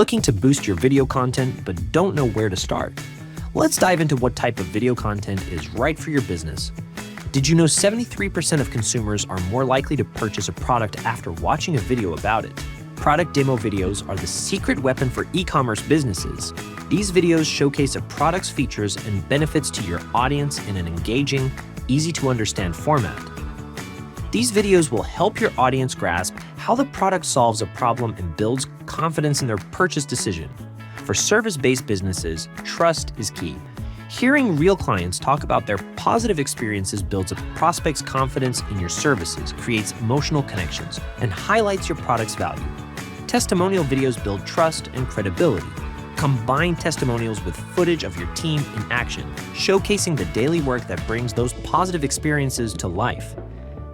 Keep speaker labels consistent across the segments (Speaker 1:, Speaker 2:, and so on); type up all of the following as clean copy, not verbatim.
Speaker 1: Looking to boost your video content but don't know where to start? Let's dive into what type of video content is right for your business. Did you know 73% of consumers are more likely to purchase a product after watching a video about it? Product demo videos are the secret weapon for e-commerce businesses. These videos showcase a product's features and benefits to your audience in an engaging, easy-to-understand format. These videos will help your audience grasp how the product solves a problem and builds confidence in their purchase decision. For service-based businesses, trust is key. Hearing real clients talk about their positive experiences builds a prospect's confidence in your services, creates emotional connections, and highlights your product's value. Testimonial videos build trust and credibility. Combine testimonials with footage of your team in action, showcasing the daily work that brings those positive experiences to life.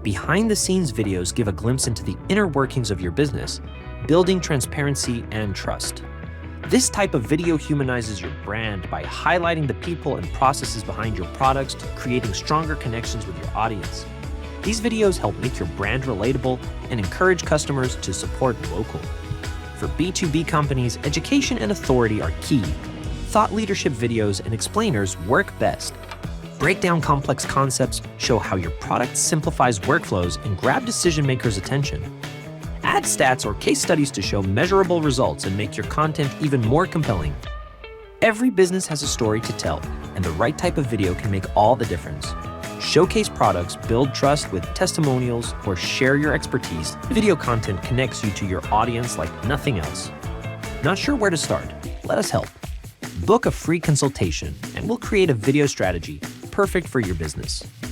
Speaker 1: Behind-the-scenes videos give a glimpse into the inner workings of your business, building transparency and trust. This type of video humanizes your brand by highlighting the people and processes behind your products, creating stronger connections with your audience. These videos help make your brand relatable and encourage customers to support local. For B2B companies, education and authority are key. Thought leadership videos and explainers work best. Break down complex concepts, show how your product simplifies workflows, and grab decision makers' attention. Add stats or case studies to show measurable results and make your content even more compelling. Every business has a story to tell, and the right type of video can make all the difference. Showcase products, build trust with testimonials, or share your expertise. Video content connects you to your audience like nothing else. Not sure where to start? Let us help. Book a free consultation, and we'll create a video strategy perfect for your business.